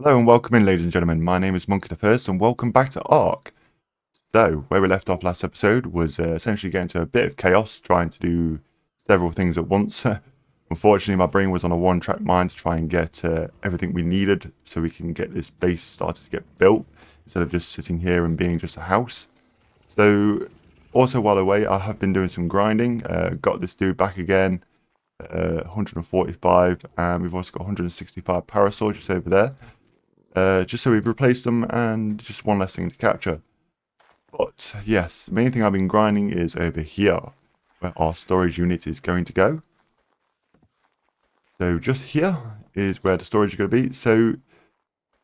Hello and welcome in, ladies and gentlemen. My name is Monkey the First, and welcome back to ARK. So, where we left off last episode was essentially getting to a bit of chaos, trying to do several things at once. Unfortunately, my brain was on a one-track mind to try and get everything we needed so we can get this base started to get built, instead of just sitting here and being just a house. So, also while away, I have been doing some grinding. Got this dude back again, 145, and we've also got 165 parasol just over there. Just so we've replaced them and just one less thing to capture. But yes, the main thing I've been grinding is over here, where our storage unit is going to go. So just here is where the storage is going to be. So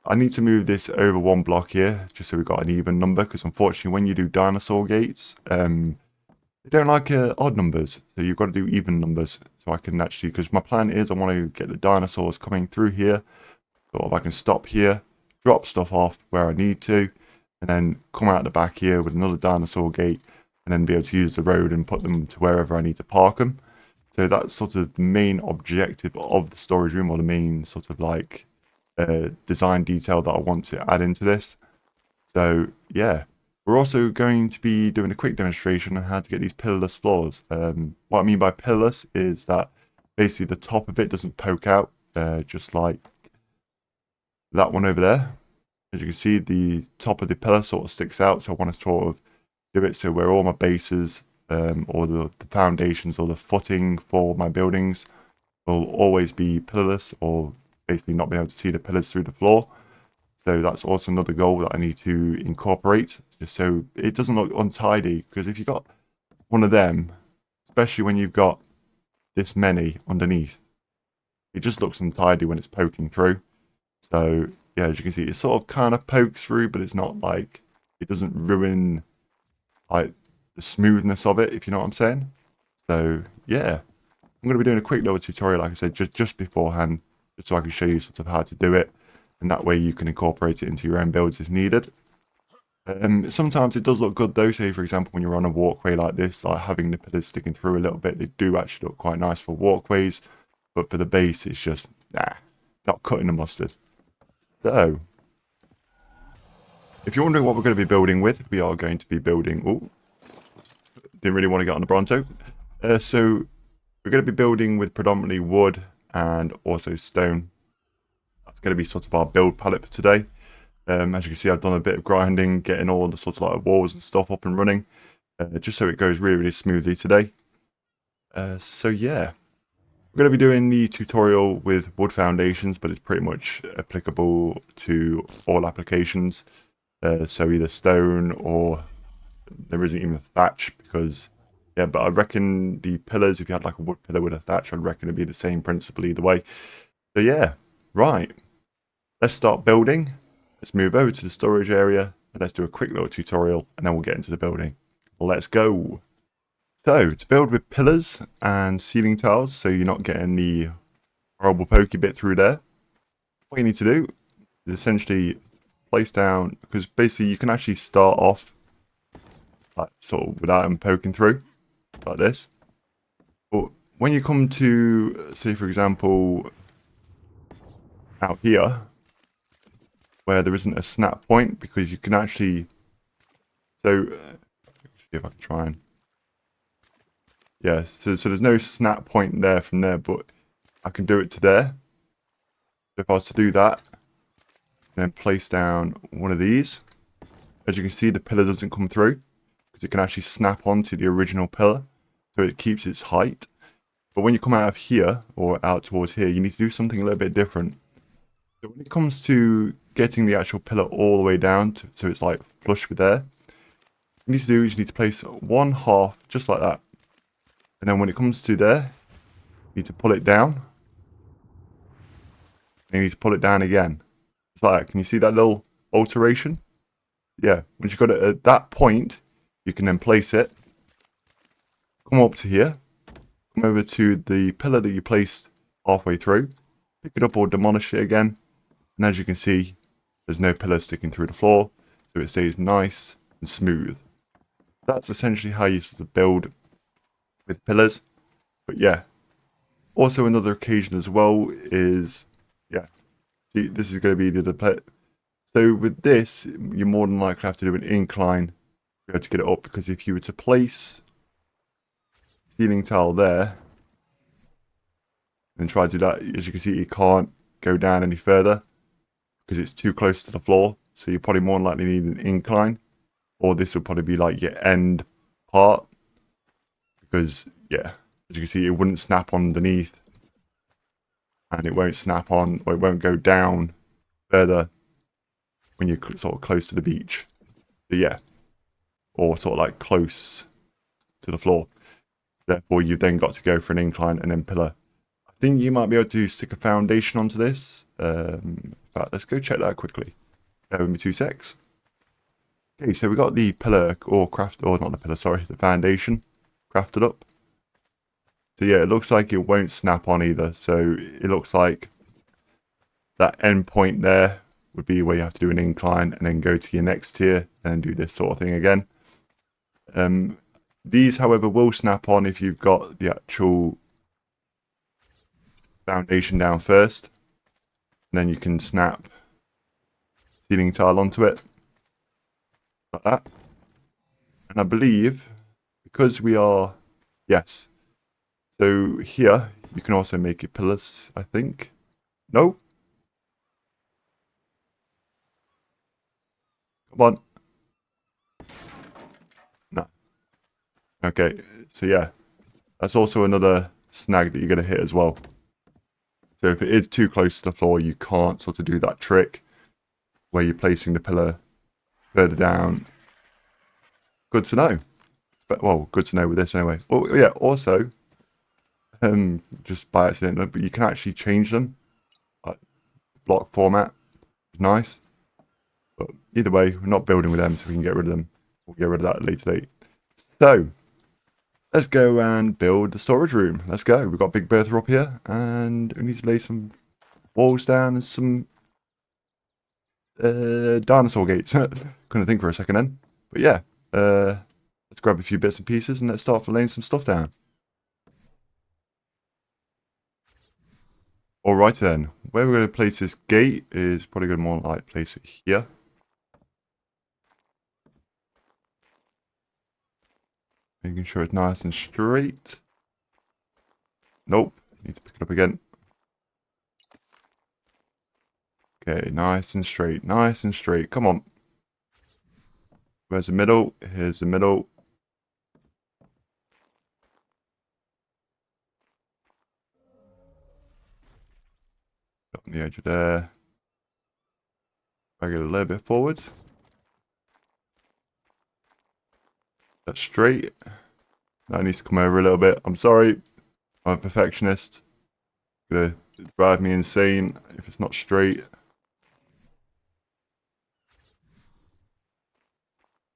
I need to move this over one block here, just so we've got an even number, because unfortunately when you do dinosaur gates, they don't like odd numbers. So you've got to do even numbers. So I can actually, because my plan is I want to get the dinosaurs coming through here. Sort of I can stop here, drop stuff off where I need to, and then come out the back here with another dinosaur gate, and then be able to use the road and put them to wherever I need to park them. So that's sort of the main objective of the storage room, or the main sort of like design detail that I want to add into this. So yeah, we're also going to be doing a quick demonstration on how to get these pillarless floors. What I mean by pillarless is that basically the top of it doesn't poke out, just like that one over there. As you can see, the top of the pillar sort of sticks out, so I want to sort of do it so where all my bases, or the foundations or the footing for my buildings will always be pillarless, or basically not being able to see the pillars through the floor. So that's also another goal that I need to incorporate, just so it doesn't look untidy, because if you've got one of them, especially when you've got this many underneath, it just looks untidy when it's poking through. So yeah, as you can see, it sort of kind of pokes through, but it's not like, it doesn't ruin like the smoothness of it, if you know what I'm saying. So yeah, I'm going to be doing a quick little tutorial, like I said, just beforehand, just so I can show you sort of how to do it, and that way you can incorporate it into your own builds if needed. Sometimes it does look good though. Say for example, when you're on a walkway like this, like having the pillars sticking through a little bit, they do actually look quite nice for walkways, but for the base, it's just not cutting the mustard. So, if you're wondering what we're going to be building with, we are going to be building... Oh, didn't really want to get on the Bronto. So, we're going to be building with predominantly wood and also stone. That's going to be sort of our build palette for today. As you can see, I've done a bit of grinding, getting all the sort of like walls and stuff up and running, just so it goes really, really smoothly today. So yeah. We're going to be doing the tutorial with wood foundations, but it's pretty much applicable to all applications. So either stone, or there isn't even thatch, because yeah, but I reckon the pillars, if you had like a wood pillar with a thatch, I'd reckon it'd be the same principle either way. So yeah, right. Let's start building. Let's move over to the storage area and let's do a quick little tutorial, and then we'll get into the building. Let's go. So, to build with pillars and ceiling tiles, so you're not getting the horrible pokey bit through there, what you need to do is essentially place down, because basically you can actually start off like sort of without them poking through, like this. But when you come to, say for example, out here, where there isn't a snap point, because you can actually, so, let's see if I can try and, yeah, so there's no snap point there from there, but I can do it to there. So if I was to do that, then place down one of these, as you can see, the pillar doesn't come through, because it can actually snap onto the original pillar, so it keeps its height. But when you come out of here, or out towards here, you need to do something a little bit different. So when it comes to getting the actual pillar all the way down, so it's like flush with there, what you need to do is you need to place one half, just like that. And then when it comes to there, you need to pull it down. And you need to pull it down again. Just like that. Can you see that little alteration? Yeah. Once you've got it at that point, you can then place it. Come up to here. Come over to the pillar that you placed halfway through. Pick it up or demolish it again. And as you can see, there's no pillar sticking through the floor. So it stays nice and smooth. That's essentially how you sort of build with pillars. But yeah, also another occasion as well is, yeah, this is going to be the so with this, you're more than likely have to do an incline to get it up, because if you were to place ceiling tile there and try to do that, as you can see, you can't go down any further because it's too close to the floor. So you probably more than likely need an incline, or this will probably be like your end part, because yeah, as you can see, it wouldn't snap underneath, and it won't snap on, or it won't go down further when you're sort of close to the beach. But yeah, or sort of like close to the floor. Therefore, you've then got to go for an incline and then pillar. I think you might be able to stick a foundation onto this. In fact, let's go check that quickly. Bear with me 2 secs. Okay, so we got the pillar or not the pillar, sorry, the foundation crafted up. So yeah, it looks like it won't snap on either. So it looks like that end point there would be where you have to do an incline and then go to your next tier and do this sort of thing again. These, however, will snap on if you've got the actual foundation down first. And then you can snap ceiling tile onto it. Like that. And I believe, because we are... Yes. So here, you can also make it pillars, I think. No? Come on. No. Okay, so yeah. That's also another snag that you're going to hit as well. So if it is too close to the floor, you can't sort of do that trick where you're placing the pillar further down. Good to know. But, well, good to know with this anyway. Oh yeah, also, just by accident, but you can actually change them. Like, block format. Nice. But either way, we're not building with them, so we can get rid of them. We'll get rid of that at a later date. So, let's go and build the storage room. Let's go. We've got Big Bertha up here, and we need to lay some walls down and some dinosaur gates. Couldn't think for a second then. But yeah, let's grab a few bits and pieces and let's start for laying some stuff down. Alright then, where we're going to place this gate is probably going to more like place it here. Making sure it's nice and straight. Nope, need to pick it up again. Okay, nice and straight, nice and straight. Come on. Where's the middle? Here's the middle. On the edge of there. Drag it a little bit forwards. That's straight. That needs to come over a little bit. I'm sorry. I'm a perfectionist. It's gonna drive me insane if it's not straight.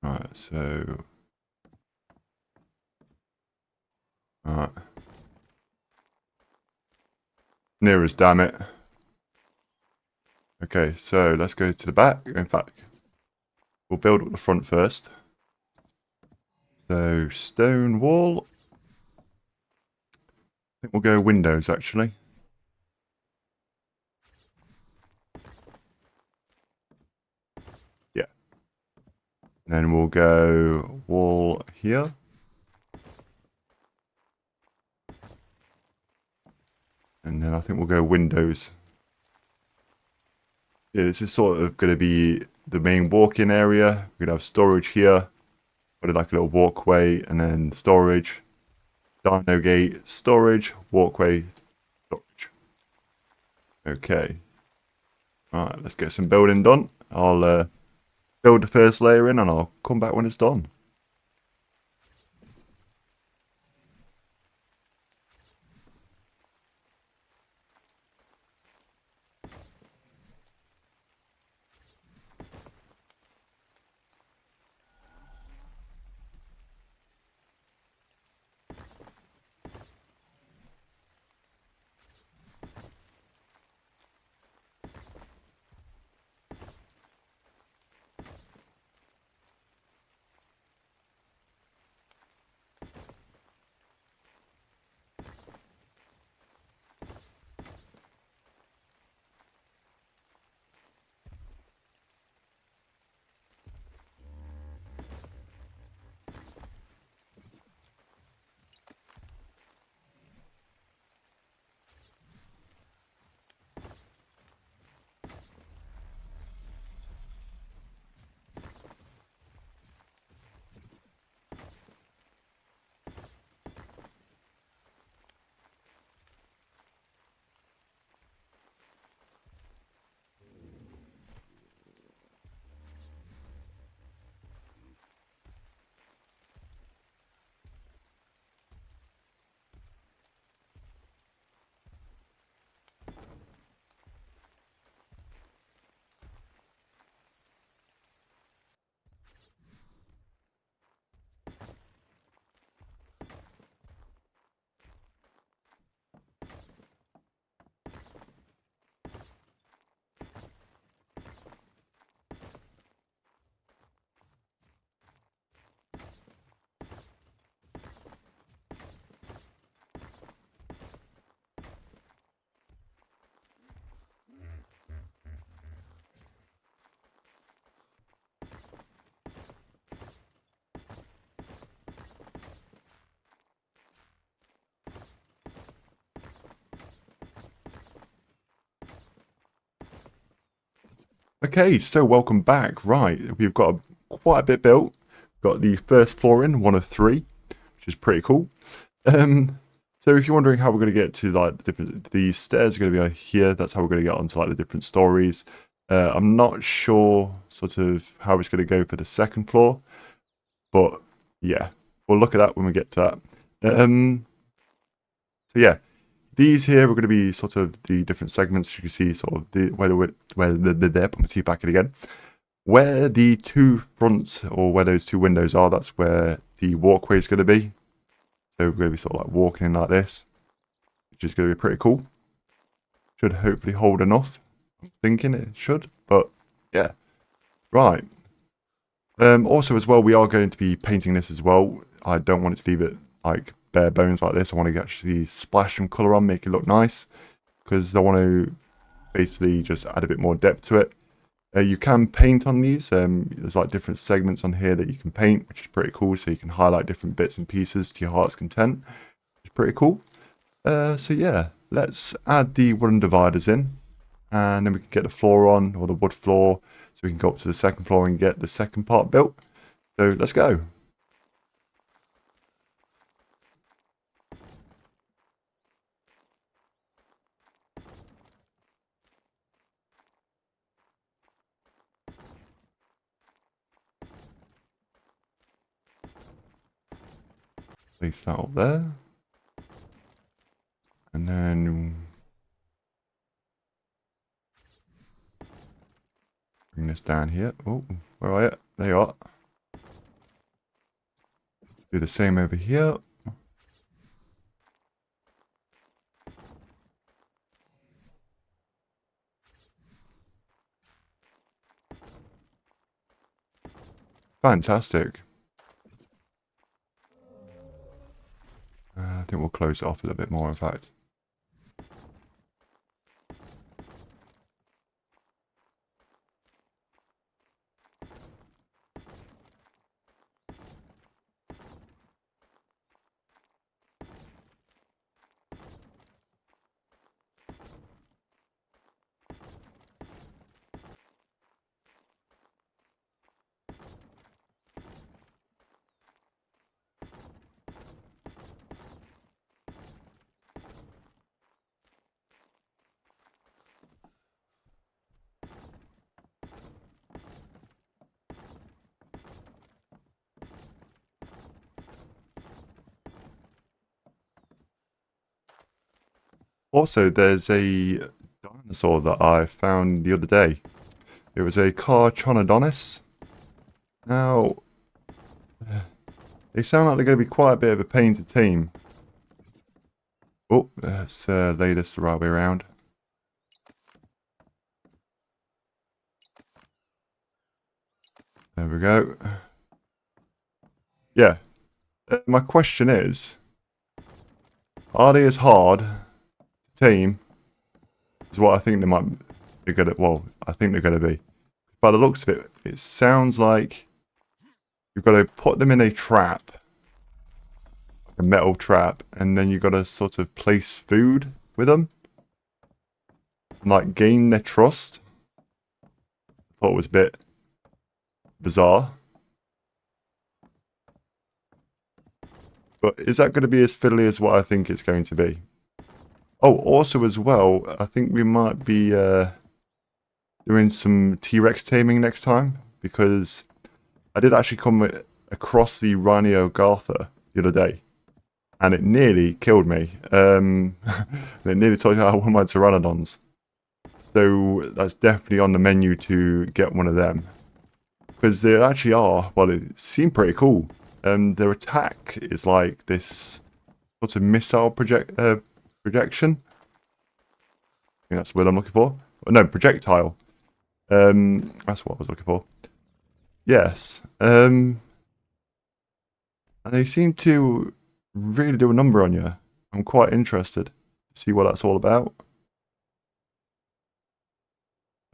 Alright, so... Alright. Near us, damn it. Okay, so let's go to the back. In fact, we'll build up the front first. So, stone wall. I think we'll go windows, actually. Yeah. Then we'll go wall here. And then I think we'll go windows. Yeah, this is sort of going to be the main walk-in area. We're going to have storage here. Put it like a little walkway and then storage. Dino gate, storage, walkway, storage. Okay. Alright, let's get some building done. I'll build the first layer in and I'll come back when it's done. Okay, so welcome back. Right, we've got quite a bit built. Got the first floor in, one of three, which is pretty cool. Um, so if you're wondering how we're going to get to like the stairs are going to be here. That's how we're going to get onto like the different stories. I'm not sure sort of how it's going to go for the second floor, but yeah, we'll look at that when we get to that. So yeah, these here are going to be sort of the different segments. You can see sort of the where the put my teeth back in again. Where the two fronts or where those two windows are, that's where the walkway is going to be. So we're going to be sort of like walking in like this, which is going to be pretty cool. Should hopefully hold enough. I'm thinking it should, but yeah. Right. Also as well, we are going to be painting this as well. I don't want it to leave it like bare bones like this. I want to actually splash some colour on, make it look nice. Because I want to basically just add a bit more depth to it. You can paint on these. There's like different segments on here that you can paint, which is pretty cool. So you can highlight different bits and pieces to your heart's content. It's pretty cool. So yeah, let's add the wooden dividers in. And then we can get the floor on, or the wood floor. So we can go up to the second floor and get the second part built. So let's go. Place that up there. And then bring this down here. Oh, where are you? There you are. Do the same over here. Fantastic. I think we'll close it off a little bit more, in fact. Also, there's a dinosaur that I found the other day. It was a Carcharodonus. Now, they sound like they're going to be quite a bit of a pain to tame. Oh, let's lay this the right way around. There we go. Yeah. My question is, are they as hard to tame as what I think they might be good at? Well, I think they're going to be. By the looks of it, it sounds like you've got to put them in a trap, like a metal trap, and then you've got to sort of place food with them, and like gain their trust. I thought it was a bit bizarre. But is that going to be as fiddly as what I think it's going to be? Oh, also as well, I think we might be doing some T-Rex taming next time, because I did actually come across the Rhinogartha the other day, and it nearly killed me. It nearly took out one of my pteranodons. So that's definitely on the menu to get one of them, because they actually are. Well, it seemed pretty cool. Their attack is like this sort of missile projection. I think that's what I'm looking for. Oh, no, projectile. That's what I was looking for. Yes. And they seem to really do a number on you. I'm quite interested to see what that's all about.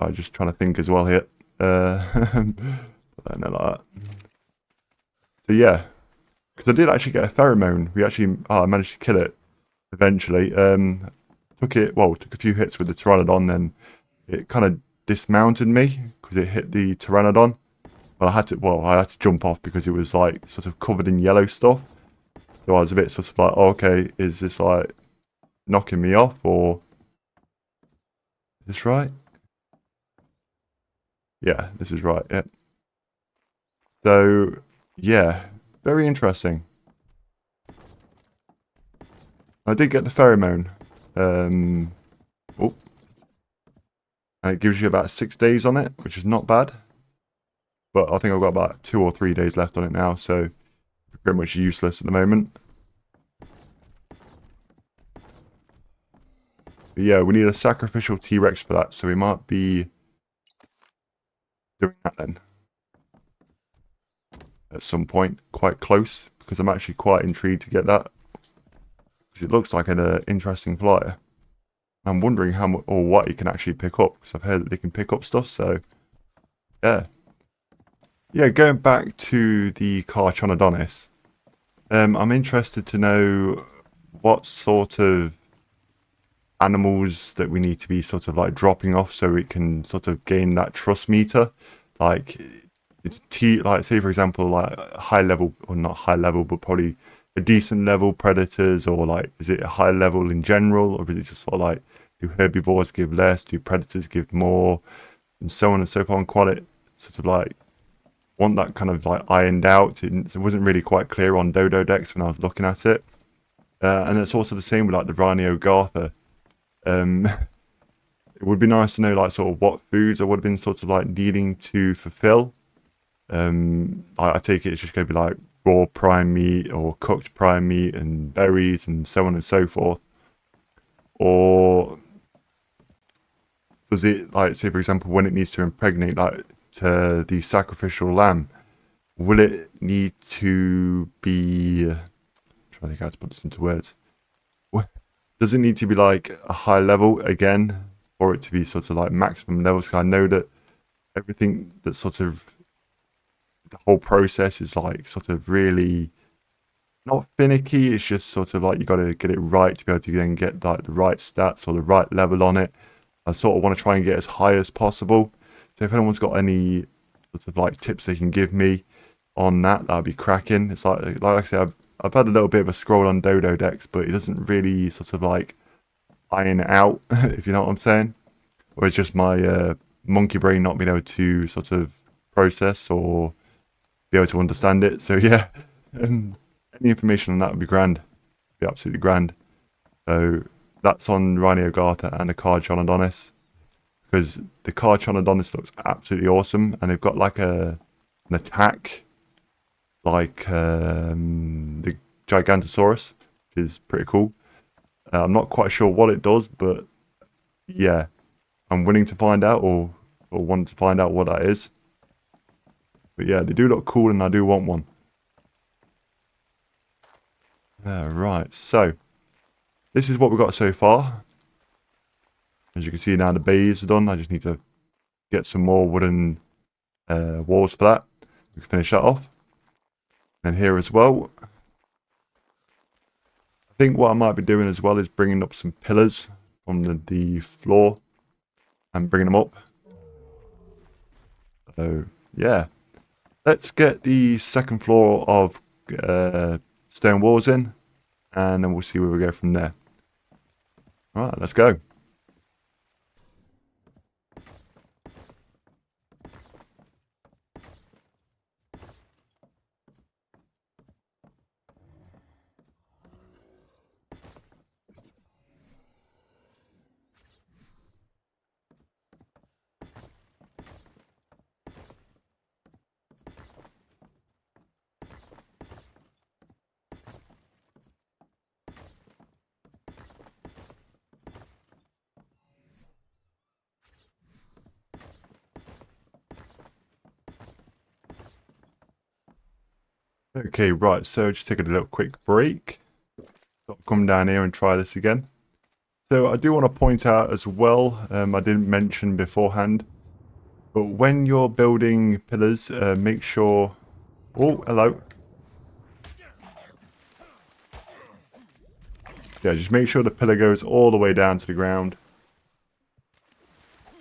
I'm just trying to think as well here. Like that. So yeah, because I did actually get a pheromone. We actually, I managed to kill it eventually. Took a few hits with the pteranodon, then it kind of dismounted me because it hit the pteranodon. But I had to jump off because it was like sort of covered in yellow stuff. So I was a bit sort of like, oh, okay, is this like knocking me off, or is this right? Yeah, this is right. Yeah. So yeah, very interesting. I did get the pheromone. Oh, and it gives you about 6 days on it, which is not bad. But I think I've got about 2 or 3 days left on it now, so pretty much useless at the moment. But yeah, we need a sacrificial T-Rex for that, so we might be doing that then at some point, quite close, because I'm actually quite intrigued to get that, because it looks like an interesting flyer. I'm wondering how much or what you can actually pick up, because I've heard that they can pick up stuff, so yeah. Yeah, going back to the Carcharodontis, I'm interested to know what sort of animals that we need to be sort of like dropping off so we can sort of gain that trust meter. Like it's like say for example like high level, or not high level, but probably a decent level predators, or like is it a high level in general, or is it just sort of like do herbivores give less, do predators give more, and so on and so forth. And quite sort of like want that kind of like ironed out. It wasn't really quite clear on Dodo decks when I was looking at it. And it's also the same with like the Rhino Gartha. It would be nice to know like sort of what foods I would have been sort of like needing to fulfill. I take it it's just going to be like raw prime meat or cooked prime meat and berries and so on and so forth. Or does it, like say for example, when it needs to impregnate like to the sacrificial lamb, will it need to be, I'm trying to think how to put this into words. Does it need to be like a high level again for it to be sort of like maximum levels? Because I know that everything that sort of the whole process is like sort of really not finicky. It's just sort of like you got to get it right to be able to then get like the right stats or the right level on it. I sort of want to try and get as high as possible. So if anyone's got any sort of like tips they can give me on that, that'd be cracking. It's like I said, I've had a little bit of a scroll on Dodo decks, but it doesn't really sort of like iron it out, if you know what I'm saying. Or it's just my monkey brain not being able to sort of process or be able to understand it. So yeah, any information on that would be grand. Be absolutely grand. So that's on Rhino Gartha and the Carcharodontis, because the Carcharodontis looks absolutely awesome, and they've got like an attack like the Gigantosaurus, which is pretty cool. I'm not quite sure what it does, but yeah, I'm willing to find out, or want to find out what that is. But yeah, they do look cool, and I do want one. Right, so this is what we've got so far. As you can see now, the bays are done. I just need to get some more wooden walls for that. We can finish that off. And here as well, I think what I might be doing as well is bringing up some pillars from the floor and bringing them up. So yeah, let's get the second floor of stone walls in, and then we'll see where we go from there. All right, let's go. Okay, right, so just taking a little quick break. I'll come down here and try this again. So I do want to point out as well, I didn't mention beforehand, but when you're building pillars, make sure... Oh, hello. Yeah, just make sure the pillar goes all the way down to the ground.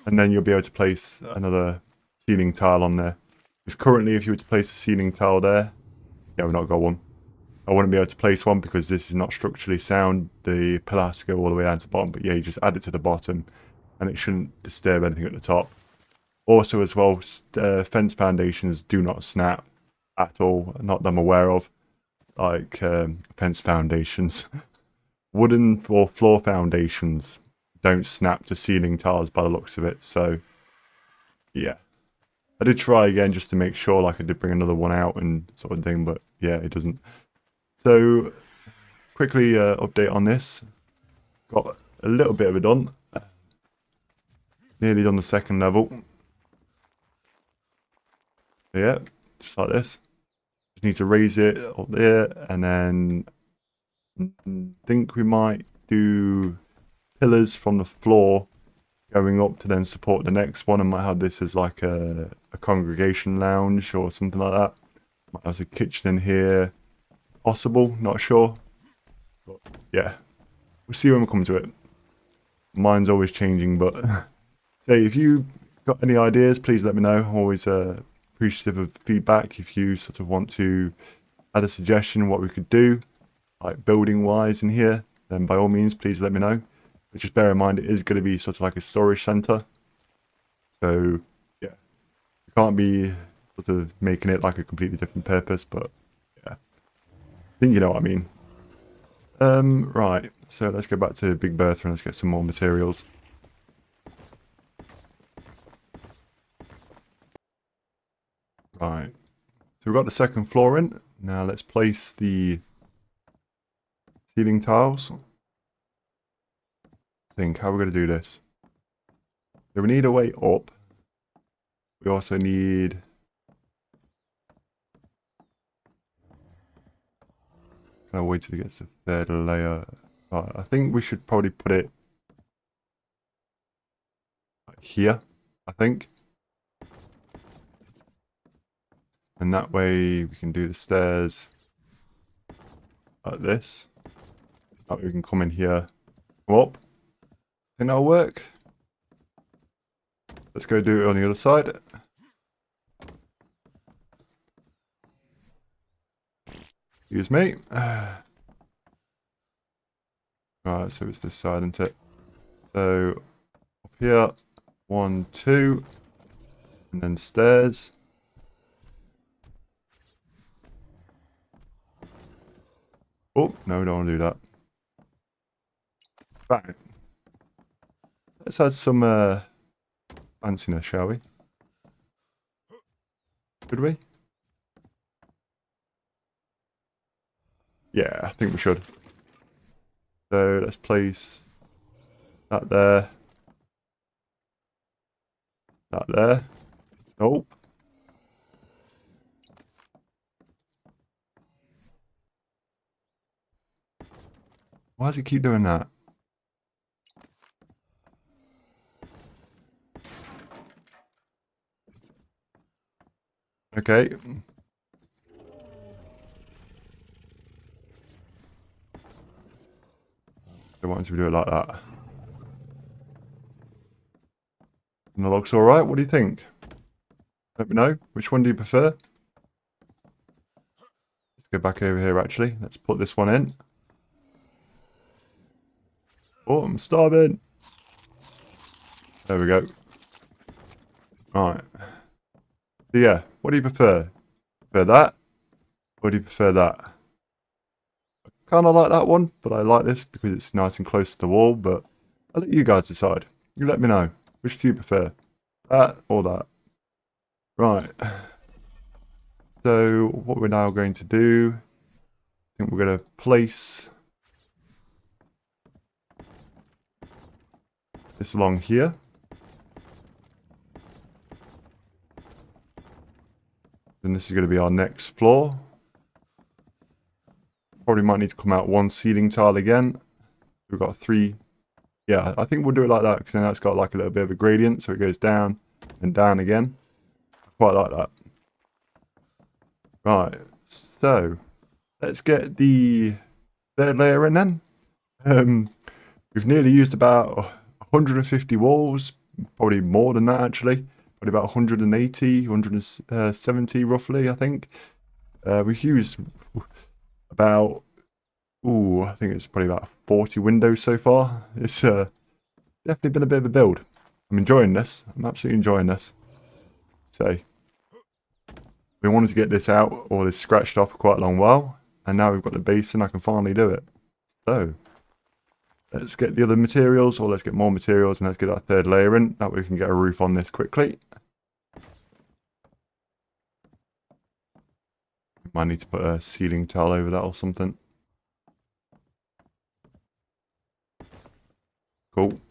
and then you'll be able to place another ceiling tile on there. Because currently, if you were to place a ceiling tile there, yeah, we've not got one. I wouldn't be able to place one because this is not structurally sound. The pillar has to go all the way down to the bottom. But yeah, you just add it to the bottom and it shouldn't disturb anything at the top. Also as well, fence foundations do not snap at all. Not that I'm aware of. Like fence foundations. Wooden or floor foundations don't snap to ceiling tiles by the looks of it. So yeah. I did try again just to make sure, like I did bring another one out and sort of thing, but yeah, it doesn't. So, quickly update on this. Got a little bit of it done. Nearly done the second level. Yeah, just like this. Just need to raise it up there, and then think we might do pillars from the floor going up to then support the next one. I might have this as like a congregation lounge or something like that. Might have a kitchen in here. Possible, not sure. But yeah, we'll see when we come to it. Mine's always changing, but say if you got any ideas, please let me know. I'm always appreciative of feedback. If you sort of want to add a suggestion what we could do, like building wise in here, then by all means, please let me know. But just bear in mind, it is going to be sort of like a storage center. So yeah, you can't be sort of making it like a completely different purpose, but yeah, I think you know what I mean. Right, so let's go back to Big Bertha and let's get some more materials. Right, so we've got the second floor in. Now let's place the ceiling tiles. Think how we're going to do this. So we need a way up. We also need kind of way to get to the third layer. Right, I think we should probably put it like here, I think. And that way we can do the stairs like this. That way we can come in here, come up. Think that'll work. Let's go do it on the other side. Excuse me. Right, so it's this side, isn't it? So up here, 1, 2, and then stairs. Oh, no, we don't want to do that. Bang. Let's add some fanciness, shall we? Should we? Yeah, I think we should. So let's place that there. That there. Nope. Why does it keep doing that? Okay. So why don't we do it like that? And the log's alright, what do you think? Let me know. Which one do you prefer? Let's go back over here actually. Let's put this one in. Oh, I'm starving. There we go. Right. So yeah, what do you prefer? Prefer that? Or do you prefer that? I kind of like that one, but I like this because it's nice and close to the wall, but I'll let you guys decide. You let me know. Which do you prefer? That or that? Right. So what we're now going to do, I think we're going to place this along here. Then this is going to be our next floor. Probably might need to come out one ceiling tile again. We've got 3. Yeah, I think we'll do it like that because then that's got like a little bit of a gradient, so it goes down and down again. I quite like that. Right, so let's get the third layer in then. We've nearly used about 150 walls, probably more than that actually. Probably about 180, 170 roughly, I think. We've used about, I think it's probably about 40 windows so far. It's definitely been a bit of a build. I'm enjoying this. I'm absolutely enjoying this. So, we wanted to get this out, or this scratched off for quite a long while. And now we've got the base and I can finally do it. So, let's get the other materials, or let's get more materials, and let's get our third layer in. That way we can get a roof on this quickly. Might need to put a ceiling tile over that or something. Cool.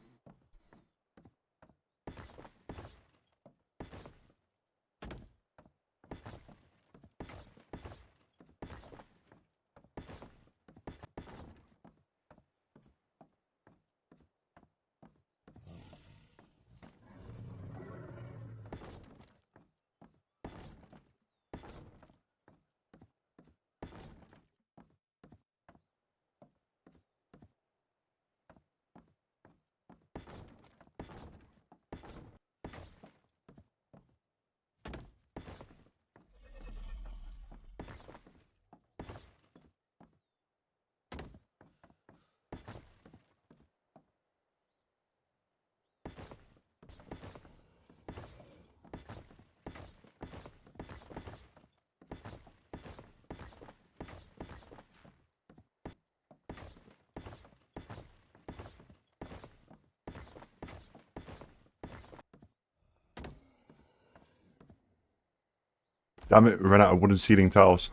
Damn it, we ran out of wooden ceiling tiles.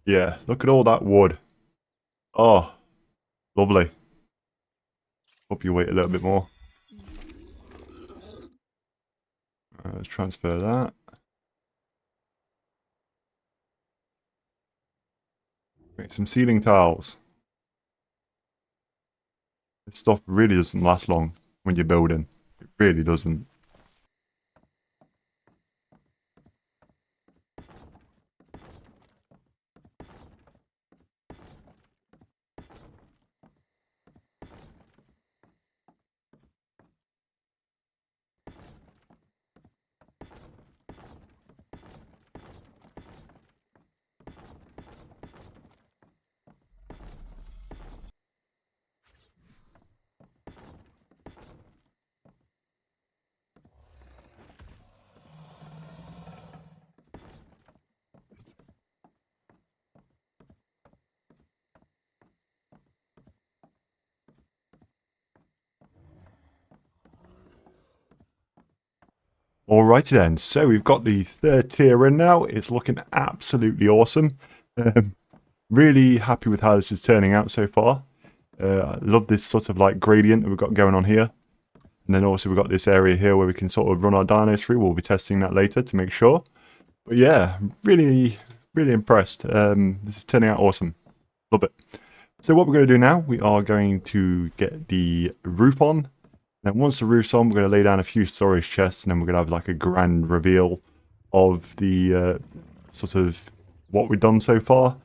Yeah, look at all that wood. Oh, lovely. Hope you wait a little bit more. Let's transfer that. Make some ceiling tiles. This stuff really doesn't last long when you're building. It really doesn't. Alrighty then, so we've got the third tier in now. It's looking absolutely awesome. Really happy with how this is turning out so far. I love this sort of like gradient that we've got going on here. And then also we've got this area here where we can sort of run our dinos through. We'll be testing that later to make sure. But yeah, really, really impressed. This is turning out awesome. Love it. So what we're going to do now, we are going to get the roof on. Then once the roof's on, we're going to lay down a few storage chests, and then we're going to have like a grand reveal of the sort of what we've done so far,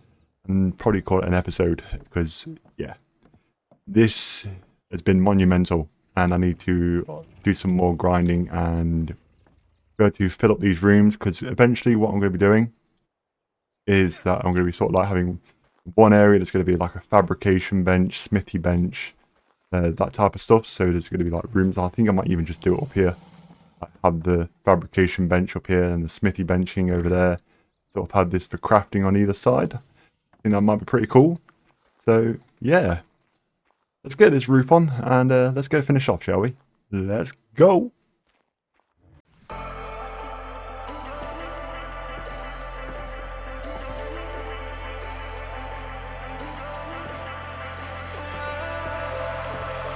and probably call it an episode, because yeah, this has been monumental, and I need to do some more grinding and go to fill up these rooms, because eventually what I'm going to be doing is that I'm going to be sort of like having one area that's going to be like a fabrication bench, smithy bench, that type of stuff. So there's going to be like rooms. I think I might even just do it up here. I have the fabrication bench up here and the smithy benching over there. Sort of have this for crafting on either side. I think that might be pretty cool. So yeah, let's get this roof on and let's go finish off, shall we? Let's go.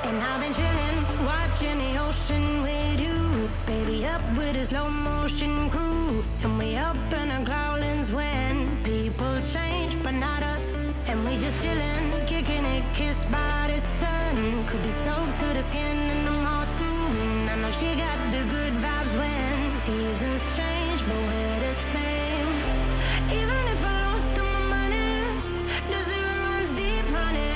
And I've been chillin', watching the ocean with you. Baby up with a slow motion crew. And we up in our clouds when people change, but not us. And we just chillin', kicking it, kissed by the sun. Could be soaked to the skin in the mall soon. I know she got the good vibes when seasons change, but we're the same. Even if I lost all my money, the zero runs deep, honey.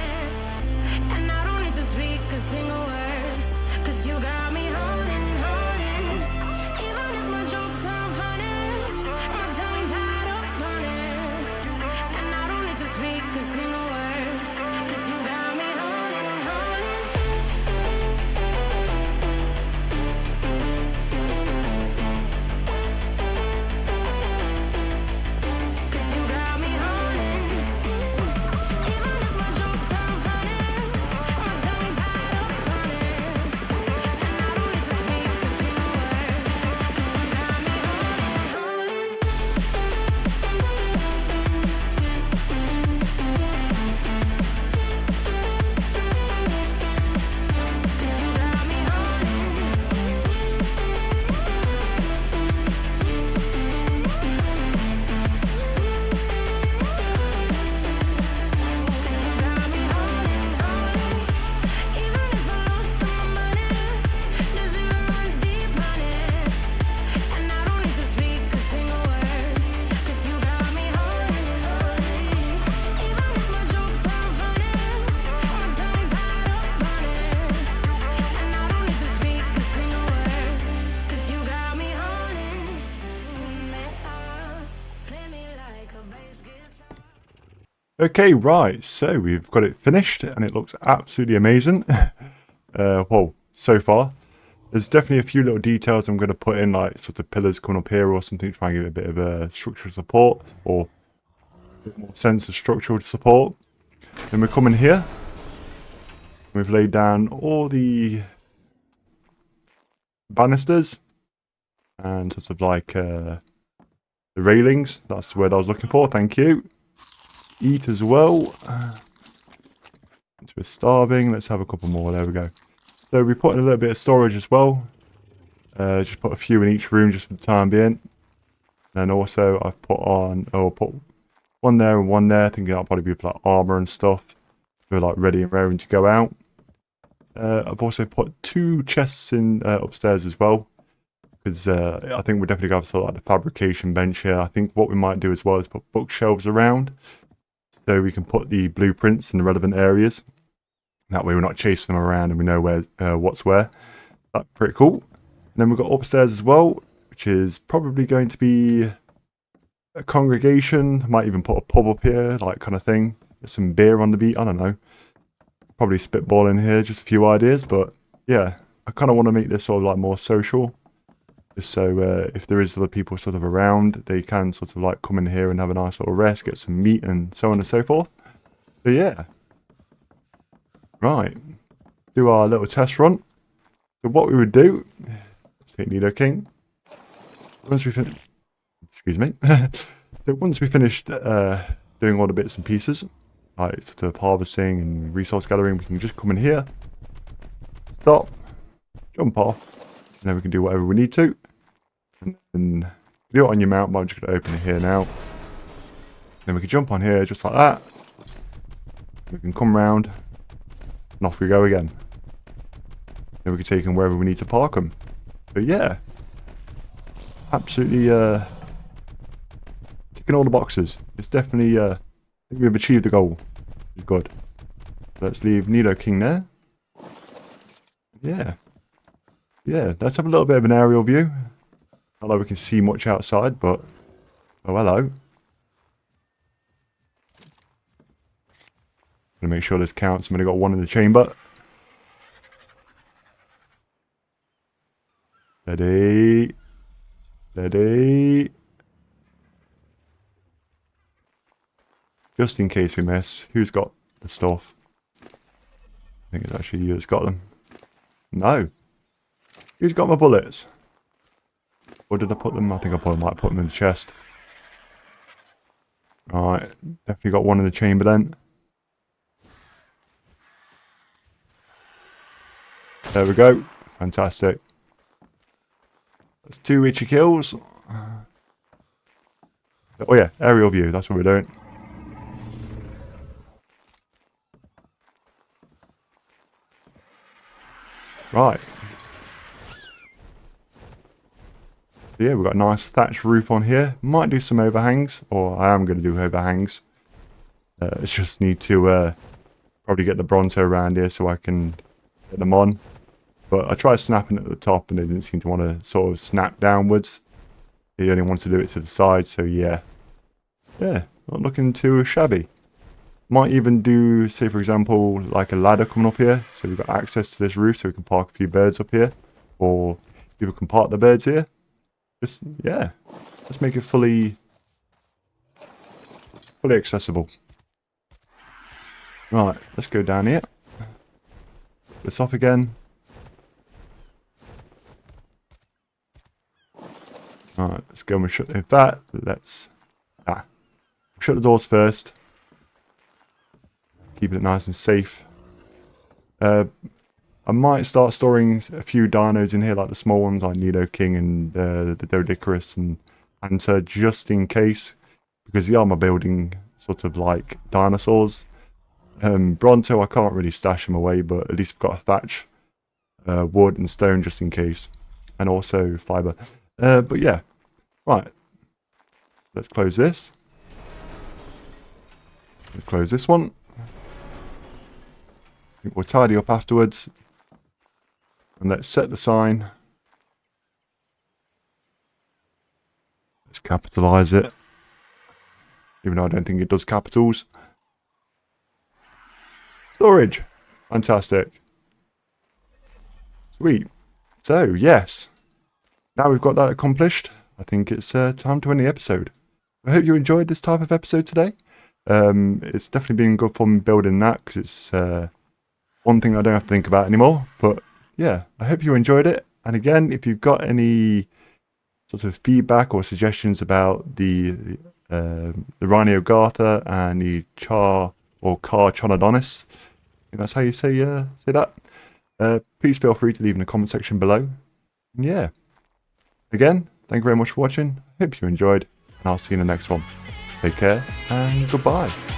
Okay, right, so we've got it finished and it looks absolutely amazing. Well, so far. There's definitely a few little details I'm going to put in, like sort of pillars coming up here or something, to try and give it a bit of a structural support, or a bit more sense of structural support. Then we come in here. We've laid down all the banisters and sort of like the railings. That's the word I was looking for. Thank you. Eat as well. We're starving. Let's have a couple more. There we go. So we put in a little bit of storage as well. Just put a few in each room just for the time being. Then also I've put on, put one there and one there, thinking that'll probably be for like armor and stuff. We're like ready and raring to go out. I've also put 2 chests in upstairs as well, because I think we're definitely going to have sort of like the fabrication bench here. I think what we might do as well is put bookshelves around, so we can put the blueprints in the relevant areas. That way we're not chasing them around and we know where what's where. That's pretty cool. And then we've got upstairs as well, which is probably going to be a congregation. I might even put a pub up here, like kind of thing. Get some beer on the beat. I don't know. Probably spitballing here, just a few ideas. But yeah, I kind of want to make this sort of like more social. Just so if there is other people sort of around, they can sort of like come in here and have a nice little rest, get some meat and so on and so forth. But yeah. Right. Do our little test run. So what we would do, take Dino King. Once we finish, excuse me. So once we finished doing all the bits and pieces, like sort of harvesting and resource gathering, we can just come in here, stop, jump off, and then we can do whatever we need to. And then do it on your mount, but I'm just going to open it here now. Then we can jump on here just like that. We can come round, and off we go again. Then we can take them wherever we need to park them. But yeah, absolutely ticking all the boxes. It's definitely, I think we've achieved the goal. It's good. Let's leave Dino King there. Yeah. Yeah, let's have a little bit of an aerial view. Not like we can see much outside, but... Oh, hello. Gonna make sure this counts. I've only got one in the chamber. Steady. Steady. Just in case we miss. Who's got the stuff? I think it's actually you that's got them. No. Who's got my bullets? Or did I put them? I think I probably might put them in the chest. Right. Definitely got one in the chamber then. There we go. Fantastic. That's 2 itchy kills. Oh yeah, aerial view. That's what we're doing. Right. Yeah, we've got a nice thatched roof on here. Might do some overhangs, or I am going to do overhangs. Just need to probably get the Bronto around here so I can get them on. But I tried snapping at the top and they didn't seem to want to sort of snap downwards. They only want to do it to the side, so yeah. Yeah, not looking too shabby. Might even do, say for example, like a ladder coming up here. So we've got access to this roof so we can park a few birds up here. Or people can park the birds here. Just, yeah. Let's make it fully accessible. Right, let's go down here. This off again. Alright, let's go and shut that. Let's shut the doors first. Keeping it nice and safe. I might start storing a few dinos in here, like the small ones, like Dino King and the Dodicarus and Anta, just in case. Because the armor building sort of like dinosaurs. Bronto, I can't really stash them away, but at least we've got a thatch, wood and stone just in case. And also fiber. But yeah, right. Let's close this. Let's close this one. I think we'll tidy up afterwards. And let's set the sign. Let's capitalize it. Even though I don't think it does capitals. Storage. Fantastic. Sweet. So, yes. Now we've got that accomplished, I think it's time to end the episode. I hope you enjoyed this type of episode today. It's definitely been good fun building that, because it's one thing I don't have to think about anymore. But yeah, I hope you enjoyed it. And again, if you've got any sort of feedback or suggestions about the Rhino Gartha and the Car Chonodonus, I think that's how you say that. Please feel free to leave in the comment section below. And yeah, again, thank you very much for watching. I hope you enjoyed, and I'll see you in the next one. Take care and goodbye.